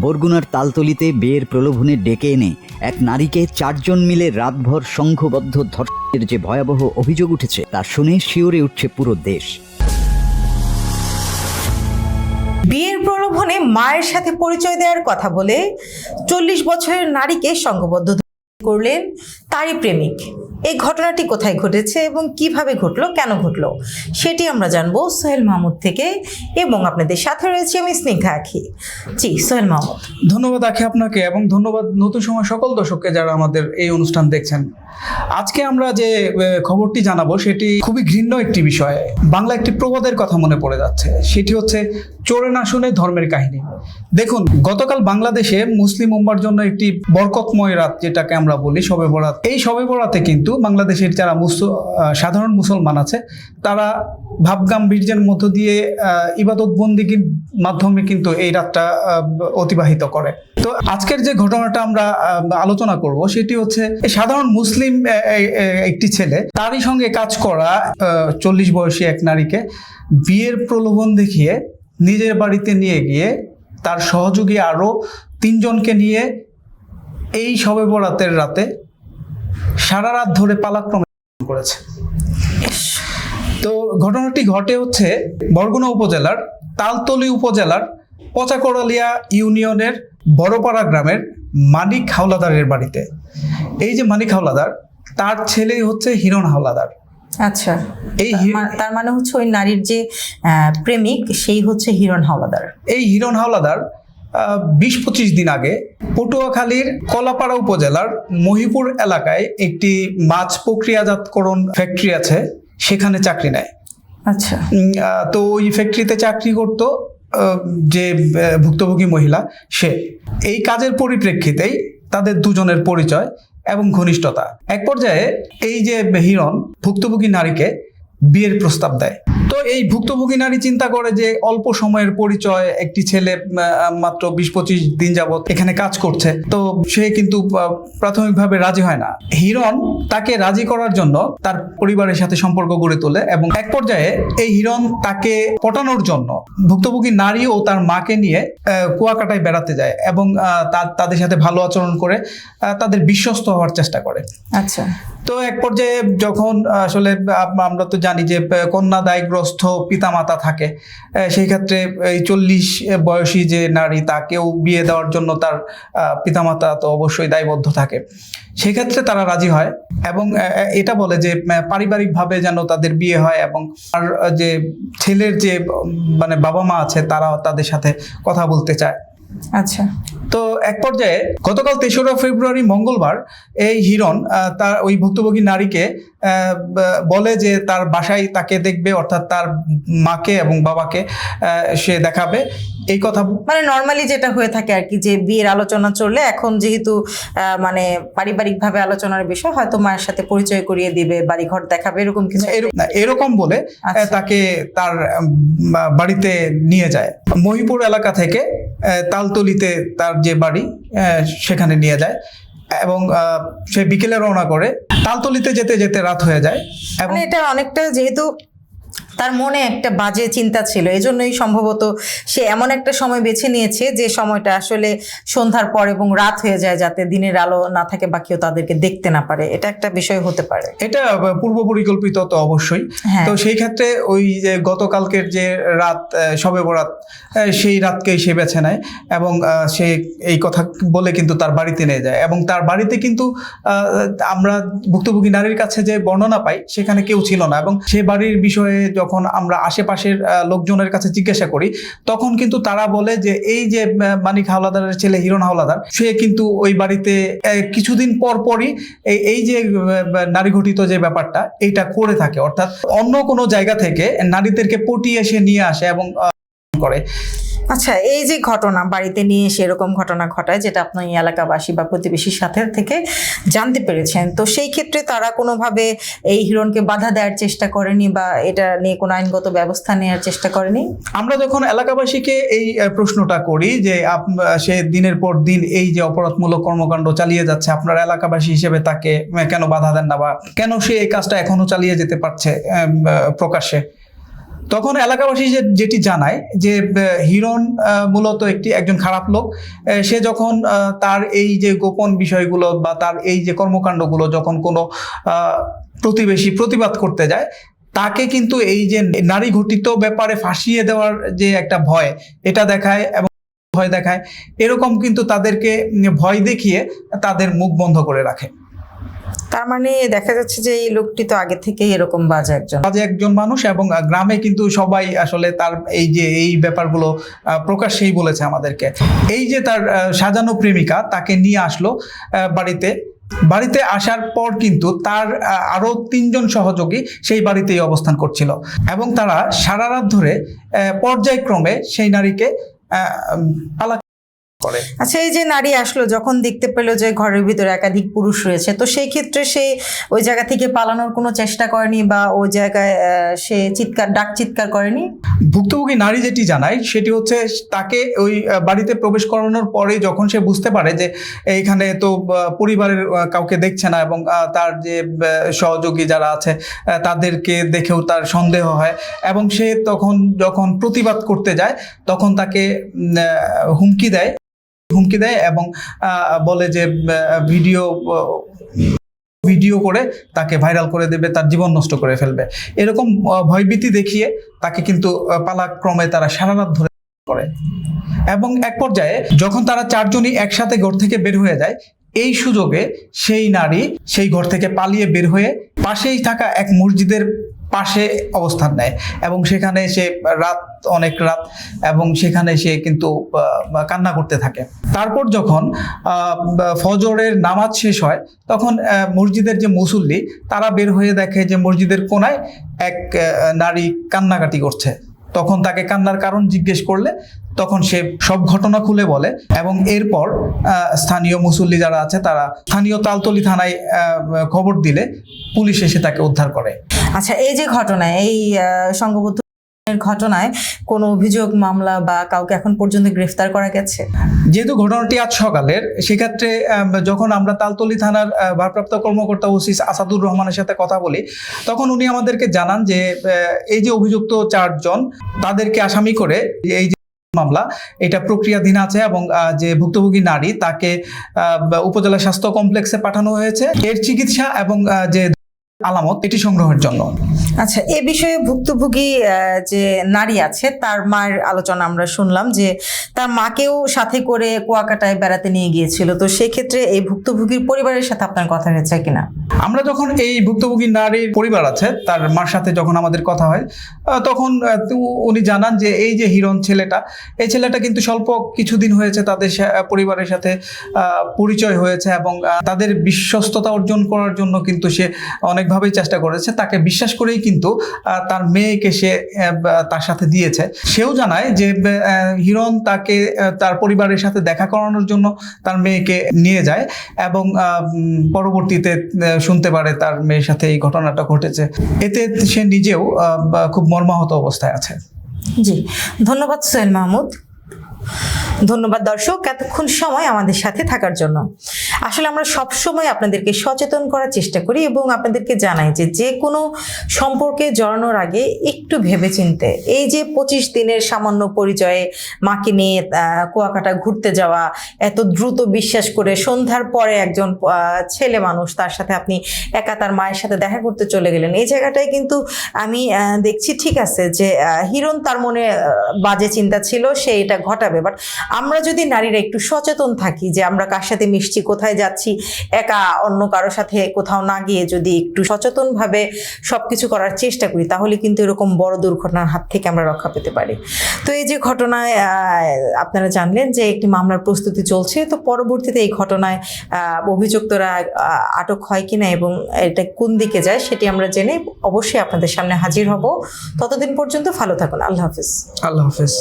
বরগুনার তালতলিতে বিয়ের প্রলোভনে ডেকে এনে এক নারীকে 4 জন মিলে রাতভর সংঘবদ্ধ ধর্ষণের যে ভয়াবহ অভিযোগ উঠেছে তা শুনে শিউরে উঠছে পুরো দেশ। বিয়ের প্রলোভনে মায়ের সাথে পরিচয় দেওয়ার কথা বলে 40 বছরের নারীকে সংঘবদ্ধ করলেন তারই প্রেমিক। এই ঘটনাটি কোথায় ঘটেছে এবং কিভাবে ঘটলো, কেন ঘটলো, সেটি আমরা জানবো সোহেল মাহমুদ থেকে, এবং আপনাদের সাথে রয়েছে আমি স্নিগ্ধা আখি। জি সোহেল মাহমুদ। ধন্যবাদ আখি আপনাকে, এবং ধন্যবাদ নতুন সময় সকল দর্শককে যারা আমাদের এই অনুষ্ঠান দেখছেন। আজকে আমরা যে খবরটি জানাবো সেটি খুবই ঘৃণ্য একটি বিষয়। বাংলা একটি প্রবাদের কথা মনে পড়ে যাচ্ছে, সেটি হচ্ছে চোরে না শুনে ধর্মের কাহিনী। দেখুন, গতকাল বাংলাদেশে মুসলিম উম্মার জন্য একটি বরকতময় রাত, যেটাকে আমরা বলি শবে বরাত। এই শবে বরাতে কিন্তু বাংলাদেশের যারা সাধারণ মুসলমান আছে তারা ভাবগাম্ভীর্যের মধ্য দিয়ে ইবাদত বন্দিগির মাধ্যমে কিন্তু এই রাতটা অতিবাহিত করে। তো আজকের যে ঘটনাটা আমরা আলোচনা করব সেটি হচ্ছে সাধারণ মুসলিম একটি ছেলে, তারই সঙ্গে কাজ করা 40 বয়সী এক নারীকে বিয়ের প্রলোভন দেখিয়ে নিজের বাড়িতে নিয়ে গিয়ে তার সহযোগী আরো 3 জনকে নিয়ে এই শবে বরাতের রাতে সারা রাত ধরে পালাক্রমে করেছে। তো ঘটনাটি ঘটে হচ্ছে বরগুনা উপজেলার তালতলি উপজেলার পচাকড়ালিয়া ইউনিয়নের বড়পাড়া গ্রামের মানিক হাওলাদারের বাড়িতে। এই যে মানিক হাওলাদার, তার ছেলেই হচ্ছে হিরণ হাওলাদার। আচ্ছা, তার মানে হচ্ছে ওই নারীর যে প্রেমিক সেই হচ্ছে হিরণ হাওলাদার। এই হিরণ হাওলাদার 20-25 দিন আগে পটুয়াখালীর কলাপাড়া উপজেলার মহিপুর এলাকায় একটি মাছ প্রক্রিয়াজাতকরণ ফ্যাক্টরি আছে, সেখানে চাকরি নেয়। আচ্ছা, তো ওই ফ্যাক্টরিতে চাকরি করত যে ভুক্তভোগী মহিলা, সে এই কাজের পরিপ্রেক্ষিতেই তাদের দুজনের পরিচয় এবং ঘনিষ্ঠতা। এক পর্যায়ে এই যে হিরণ ভুক্তভোগী নারীকে বিয়ের প্রস্তাব দেয়। তো এই ভুক্তভোগী নারী চিন্তা করে যে অল্প সময়ের পরিচয়, একটি ছেলে মাত্র 20-25 দিন যাবত এখানে কাজ করছে, তো সে কিন্তু প্রাথমিকভাবে রাজি হয় না। হিরণ তাকে রাজি করার জন্য তার পরিবারের সাথে সম্পর্ক গড়ে তোলে, এবং এক পর্যায়ে এই হিরণ তাকে পটানোর জন্য ভুক্তভোগী নারী ও তার মাকে নিয়ে কুয়াকাটায় বেড়াতে যায় এবং তাদের সাথে ভালো আচরণ করে তাদের বিশ্বস্ত হওয়ার চেষ্টা করে। আচ্ছা, তো এক পর্যায়ে যখন আসলে আমরা তো জানি যে কন্যাদায়গ্রস্ত পিতামাতা থাকে, সেই ক্ষেত্রে এই 40 বয়সী যে নারী, তাকেও বিয়ে দেওয়ার জন্য তার পিতামাতা তো অবশ্যই দায়বদ্ধ থাকে। সেক্ষেত্রে তারা রাজি হয় এবং এটা বলে যে পারিবারিকভাবে যেন তাদের বিয়ে হয়, এবং আর যে ছেলের যে মানে বাবা মা আছে তারা তাদের সাথে কথা বলতে চায়। আচ্ছা, তো এক পর্যায়ে গতকাল 3রা ফেব্রুয়ারি মঙ্গলবার এই হিরণ তার ওই ভুক্তভোগী নারীকে বলে যে তার বাসায় তাকে দেখবে, অর্থাৎ তার মাকে এবং বাবাকে সে দেখাবে। এই কথা মানে নর্মালি যেটা হয়ে থাকে আর কি, যে বিয়ের আলোচনা চললে এখন যেহেতু মানে পারিবারিকভাবে আলোচনার বিষয়, হয়তো মায়ের সাথে পরিচয় করিয়ে দিবে, বাড়িঘর দেখাবে, এরকম কিছু এরকম বলে তাকে তার বাড়িতে নিয়ে যায়। মহিপুর এলাকা থেকে তালতলিতে তার যে বাড়ি সেখানে নিয়ে যায়, এবং সে বিকেলে রওনা করে। তালতলিতে যেতে যেতে রাত হয়ে যায়, এবং এটা অনেকটা যেহেতু তার মনে একটা বাজে চিন্তা ছিল, এজন্যই সম্ভবত সে এমন একটা সময় বেছে নিয়েছে যে সময়টা আসলে সন্ধ্যার পর এবং রাত হয়ে যায়, যাতে দিনের আলো না থাকে বা কেউ তাদেরকে দেখতে না পারে। এটা একটা বিষয় হতে পারে, এটা পূর্ব পরিকল্পিত তো অবশ্যই। তো সেই ক্ষেত্রে ওই যে গতকালকের যে রাত শবে বরাত, সেই রাতকেই সে বেছে নেয়, এবং সে এই কথা বলে কিন্তু তার বাড়িতে নিয়ে যায়। এবং তার বাড়িতে কিন্তু আমরা ভুক্তভোগী নারীর কাছে যে বর্ণনা পাই, সেখানে কেউ ছিল না, এবং সে বাড়ির বিষয়ে যখন আমরা আশেপাশের লোকজনের কাছে জিজ্ঞাসা করি, তখন কিন্তু তারা বলে যে এই যে মানিক হাওলাদারের ছেলে হিরণ হাওলাদার, সে কিন্তু ওই বাড়িতে কিছুদিন পরই এই যে নারী ঘটিত যে ব্যাপারটা এইটা করে থাকে, অর্থাৎ অন্য কোনো জায়গা থেকে নারীদেরকে পটিয়ে সে নিয়ে আসে এবং করে। আচ্ছা, এই যে ঘটনা বাড়িতে নিয়ে এসে এরকম ঘটনা ঘটায়, যেটা আপনি এলাকাবাসী বা প্রতিবেশীর সাথে থেকে জানতে পেরেছেন, তো সেই ক্ষেত্রে তারা কোনোভাবে এই হিরণকে বাধা দেওয়ার চেষ্টা করেনি বা এটা নিয়ে কোনো আইনগত ব্যবস্থা নেওয়ার চেষ্টা করেনি? আমরা যখন এলাকাবাসীকে এই প্রশ্নটা করি যে সে দিনের পর দিন এই যে অপরাধমূলক কর্মকাণ্ড চালিয়ে যাচ্ছে, আপনার এলাকাবাসী হিসেবে তাকে কেন বাধা দেন না, বা কেন সে এই কাজটা এখনো চালিয়ে যেতে পারছে প্রকাশ্যে, তখন এলাকাবাসী যেটি জানায় যে হিরণ মূলত একজন খারাপ লোক। সে যখন তার এই যে গোপন বিষয়গুলো বা তার এই যে কর্মকাণ্ডগুলো যখন কোনো প্রতিবেশী প্রতিবাদ করতে যায়, তাকে কিন্তু এই যে নারী ঘটিত ব্যাপারে ফাঁসিয়ে দেওয়ার যে একটা ভয়, এটা দেখায় এবং ভয় দেখায়, এরকম কিন্তু তাদেরকে ভয় দেখিয়ে তাদের মুখ বন্ধ করে রাখে। তার মানে দেখা যাচ্ছে যে এই লোকটি তো আগে থেকেই এরকম বাজে একজন মানুষ, এবং গ্রামে কিন্তু সবাই আসলে তার এই ব্যাপারগুলো প্রকাশ্যেই বলেছে আমাদেরকে। এই যে তার সাজানো প্রেমিকা তাকে নিয়ে আসলো বাড়িতে আসার পর কিন্তু তার আরো 3 জন সহযোগী সেই বাড়িতেই অবস্থান করছিল, এবং তারা সারা রাত ধরে পর্যায়ক্রমে সেই নারীকে পালা করে। আচ্ছা, এই যে নারী আসলো, যখন দেখতে পেল যে ঘরের ভিতরে একাধিক পুরুষ রয়েছে, তো সেই ক্ষেত্রে সে ওই জায়গা থেকে পালানোর কোনো চেষ্টা করেনি বা ওই জায়গায় সে ডাক চিৎকার করেনি? ভুক্তভোগী নারী যেটি জানায় সেটি হচ্ছে, তাকে ওই বাড়িতে প্রবেশ করানোর পরে যখন সে বুঝতে পারে যে এইখানে তো পরিবারের কাউকে দেখছে না, এবং তার যে সহযোগী যারা আছে তাদেরকে দেখেও তার সন্দেহ হয়, এবং সে তখন যখন প্রতিবাদ করতে যায় তখন তাকে হুমকি দেয় এবং বলে যে ভিডিও করে তাকে ভাইরাল করে দেবে, তার জীবন নষ্ট করে ফেলবে। এরকম ভয়ভীতি দেখিয়ে তাকে কিন্তু পালাক্রমে তারা সারা রাত ধরে করে, এবং এক পর্যায়ে যখন তারা 4 জনই একসাথে ঘর থেকে বের হয়ে যায়, এই সুযোগে সেই নারী সেই ঘর থেকে পালিয়ে বের হয়ে পাশেই থাকা এক মসজিদের পাশে অবস্থান নেয়, এবং সেখানে সে অনেক রাত এবং সেখানে সে কিন্তু কান্না করতে থাকে। তারপর যখন ফজরের নামাজ শেষ হয়, তখন মসজিদের যে মুসল্লি তারা বের হয়ে দেখে যে মসজিদের কোনায় এক নারী কান্নাকাটি করছে। তখন তাকে কান্নার কারণ জিজ্ঞেস করলে তখন সে সব ঘটনা খুলে বলে, এবং এরপর স্থানীয় মুসল্লি যারা আছে তারা স্থানীয় তালতলি থানায় খবর দিলে পুলিশ এসে তাকে উদ্ধার করে। আচ্ছা, এই যে ঘটনায়, এই সংঘবদ্ধ ঘটনায় কোনো অভিযোগ মামলা বা কাউকে এখন পর্যন্ত গ্রেফতার করা গেছে? যেহেতু ঘটনাটি আজ সকালের, সেক্ষেত্রে যখন আমরা তালতলি থানার ভারপ্রাপ্ত কর্মকর্তা ওসি আসাদুর রহমানের সাথে কথা বলি, তখন উনি আমাদেরকে জানান যে এই যে অভিযুক্ত 4 জন, তাদেরকে আসামি করে এই যে মামলা, এটা প্রক্রিয়াধীন আছে, এবং যে ভুক্তভোগী নারী তাকে উপজেলা স্বাস্থ্য কমপ্লেক্সে পাঠানো হয়েছে এর চিকিৎসা এবং যে আলামত এটি সংগ্রহের জন্য। আচ্ছা, এ বিষয়ে ভুক্তভোগী যে নারী আছে তার মায়ের আলোচনা আমরা শুনলাম যে তার মাকেও সাথে করে কুয়াকাটায় বেড়াতে নিয়ে গিয়েছিল। তো সেক্ষেত্রে এই ভুক্তভোগীর পরিবারের সাথে আপনার কথা হয়েছে কিনা? আমরা যখন এই ভুক্তভোগী নারীর পরিবার আছে তার মার সাথে যখন আমাদের কথা হয়, তখন উনি জানান যে এই যে হিরণ এই ছেলেটা কিন্তু স্বল্প কিছুদিন হয়েছে তাদের পরিবারের সাথে পরিচয় হয়েছে, এবং তাদের বিশ্বস্ততা অর্জন করার জন্য কিন্তু সে অনেকভাবেই চেষ্টা করেছে। তাকে বিশ্বাস করেই কিন্তু তার মেয়েকে সে তার সাথে দিয়েছে। সেও জানায় যে হিরণ তাকে তার পরিবারের সাথে দেখা করানোর জন্য তার মেয়েকে নিয়ে যায়, এবং পরবর্তীতে শুনতে পারে তার মেয়ের সাথে এই ঘটনাটা ঘটেছে। এতে সে নিজেও খুব মর্মাহত অবস্থায় আছে। জি, ধন্যবাদ সোহেল মাহমুদ। ধন্যবাদ দর্শক এতক্ষণ সময় আমাদের সাথে থাকার জন্য। আসলে আমরা সব সময় আপনাদেরকে সচেতন করার চেষ্টা করি এবং আপনাদেরকে জানাই যে যে কোনো সম্পর্কে জড়ানোর আগে একটু ভেবেচিন্তে, এই যে 25 দিনের সামান্য পরিচয়ে মাকে নিয়ে কুয়াকাটা ঘুরতে যাওয়া, এত দ্রুত বিশ্বাস করে সন্ধ্যার পরে একজন ছেলে মানুষ তার সাথে আপনি একা তার মায়ের সাথে দেখা করতে চলে গেলেন, এই জায়গাটায় কিন্তু আমি দেখছি ঠিক আছে যে হিরণ তার মনে বাজে চিন্তা ছিল, সে এটা ঘটাবে। বাট আমরা যদি নারীরা একটু সচেতন থাকি যে আমরা কার সাথে মিশছি, কোথায় যাচ্ছি, একা অন্য কারোর সাথে কোথাও না গিয়ে যদি একটু সচেতনভাবে সবকিছু করার চেষ্টা করি, তাহলে কিন্তু এরকম বড় দুর্ঘটনার হাত থেকে আমরা রক্ষা পেতে পারি। তো এই যে ঘটনায় আপনারা জানলেন যে একটি মামলার প্রস্তুতি চলছে, তো পরবর্তীতে এই ঘটনায় অভিযুক্তরা আটক হয় কিনা এবং এটা কোন দিকে যায় সেটি আমরা জেনে অবশ্যই আপনাদের সামনে হাজির হব। ততদিন পর্যন্ত ভালো থাকুন। আল্লাহ হাফিজ। আল্লাহ হাফিজ।